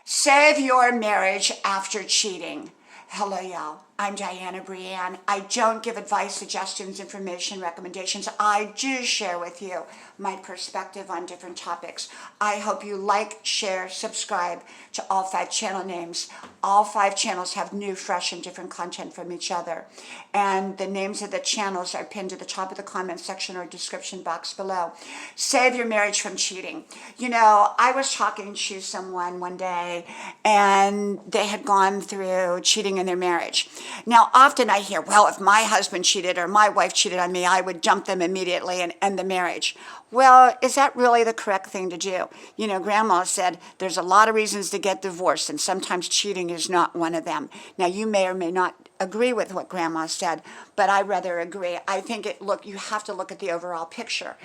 Save your marriage after cheating. Hello, y'all. I'm Dianna, Brianne. I don't give advice, suggestions, information, recommendations. I do share with you my perspective on different topics. I hope you like, share, subscribe to all 5 channel names. All 5 channels have new, fresh, and different content from each other. And the names of the channels are pinned to the top of the comment section or description box below. Save your marriage from cheating. You know, I was talking to someone one day and they had gone through cheating in their marriage. Now, often I hear, well, if my husband cheated or my wife cheated on me, I would dump them immediately and end the marriage. Well, is that really the correct thing to do? You know, Grandma said there's a lot of reasons to get divorced, and sometimes cheating is not one of them. Now, you may or may not agree with what Grandma said, but I rather agree. I think you have to look at the overall picture.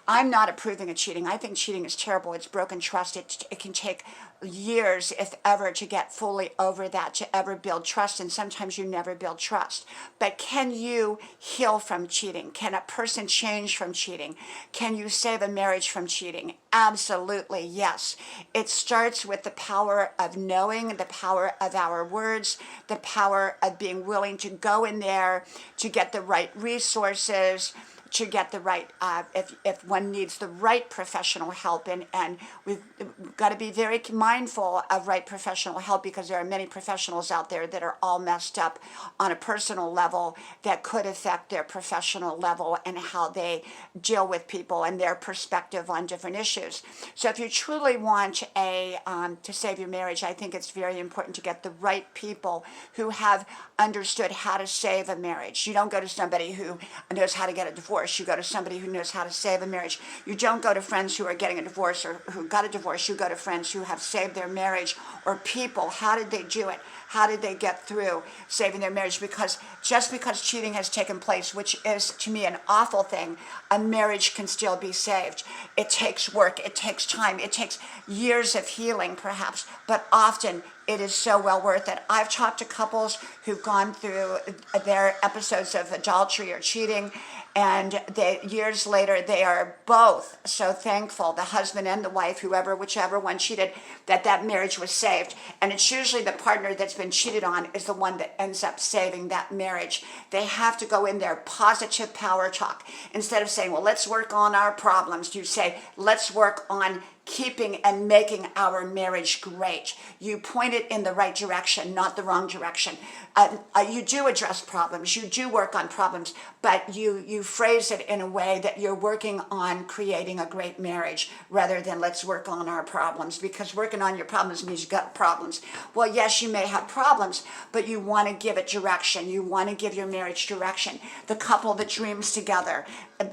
I'm not approving of cheating. I think cheating is terrible. It's broken trust. It can take years, if ever, to get fully over that, to ever build trust, and sometimes you never build trust. But can you heal from cheating? Can a person change from cheating? Can you save a marriage from cheating? Absolutely, yes. It starts with the power of knowing, the power of our words, the power of being willing to go in there to get the right resources, to get the right, if one needs the right professional help, and we've got to be very mindful of right professional help, because there are many professionals out there that are all messed up on a personal level that could affect their professional level and how they deal with people and their perspective on different issues. So if you truly want to save your marriage, I think it's very important to get the right people who have understood how to save a marriage. You don't go to somebody who knows how to get a divorce. You go to somebody who knows how to save a marriage. You don't go to friends who are getting a divorce or who got a divorce. You go to friends who have saved their marriage, or people. How did they do it? How did they get through saving their marriage? Because just because cheating has taken place, which is to me an awful thing, a marriage can still be saved. It takes work. It takes time. It takes years of healing, perhaps, but often it is so well worth it. I've talked to couples who've gone through their episodes of adultery or cheating, and years later, they are both so thankful, the husband and the wife, whichever one cheated, that marriage was saved. And it's usually the partner that's been cheated on is the one that ends up saving that marriage. They have to go in there, positive power talk. Instead of saying, well, let's work on our problems, you say, let's work on keeping and making our marriage great. You point it in the right direction, not the wrong direction. You do address problems, you do work on problems, but you phrase it in a way that you're working on creating a great marriage, rather than let's work on our problems, because working on your problems means you've got problems. Well, yes, you may have problems, but you want to give it direction. You want to give your marriage direction. The couple that dreams together,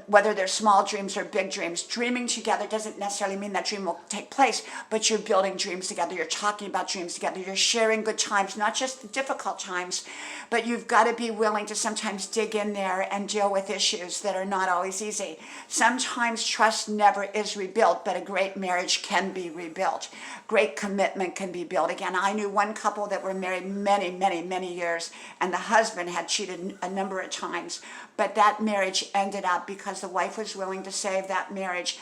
whether they're small dreams or big dreams, dreaming together doesn't necessarily mean that dream will take place, but you're building dreams together. You're talking about dreams together. You're sharing good times, not just the difficult times, but you've got to be willing to sometimes dig in there and deal with issues that are not always easy. Sometimes trust never is rebuilt, but a great marriage can be rebuilt. Great commitment can be built again. I knew one couple that were married many, many, many years, and the husband had cheated a number of times, but that marriage ended up, because the wife was willing to save that marriage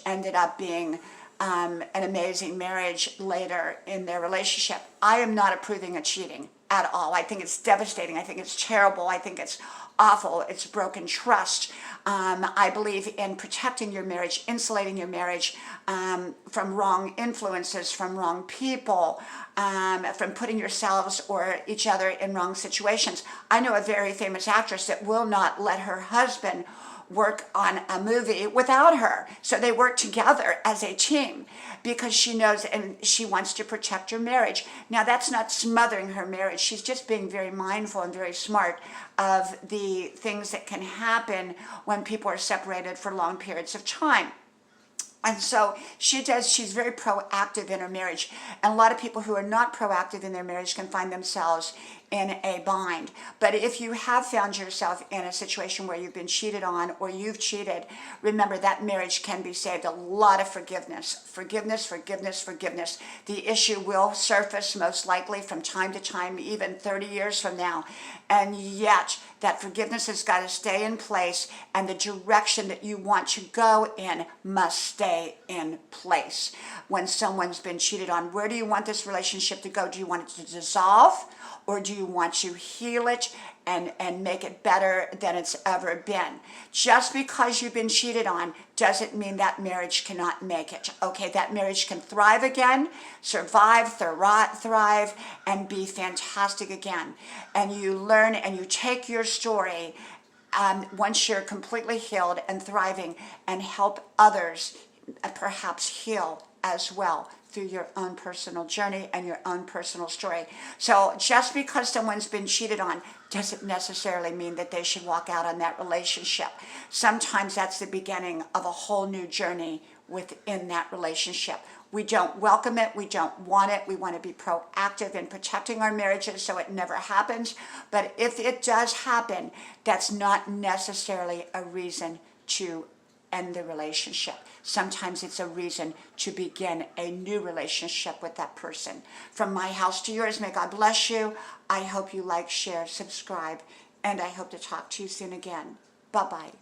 ended up being an amazing marriage later in their relationship. I am not approving of cheating at all. I think it's devastating. I think it's terrible. I think it's awful. It's broken trust. I believe in protecting your marriage, insulating your marriage from wrong influences, from wrong people, from putting yourselves or each other in wrong situations. I know a very famous actress that will not let her husband work on a movie without her. So they work together as a team, because she knows and she wants to protect her marriage. Now, that's not smothering her marriage. She's just being very mindful and very smart of the things that can happen when people are separated for long periods of time. And so she's very proactive in her marriage. And a lot of people who are not proactive in their marriage can find themselves in a bind. But if you have found yourself in a situation where you've been cheated on or you've cheated, remember that marriage can be saved. A lot of forgiveness. Forgiveness, forgiveness, forgiveness. The issue will surface most likely from time to time, even 30 years from now. And yet that forgiveness has got to stay in place, and the direction that you want to go in must stay stay in place. When someone's been cheated on, where do you want this relationship to go? Do you want it to dissolve, or do you want to heal it and make it better than it's ever been? Just because you've been cheated on doesn't mean that marriage cannot make it. Okay, that marriage can thrive again, survive, thrive, and be fantastic again. And you learn and you take your story once you're completely healed and thriving, and help others perhaps heal as well through your own personal journey and your own personal story. So just because someone's been cheated on doesn't necessarily mean that they should walk out on that relationship. Sometimes that's the beginning of a whole new journey within that relationship. We don't welcome it. We don't want it. We want to be proactive in protecting our marriages so it never happens. But if it does happen, that's not necessarily a reason to end the relationship. Sometimes it's a reason to begin a new relationship with that person. From my house to yours, may God bless you. I hope you like, share, subscribe, and I hope to talk to you soon again. Bye-bye.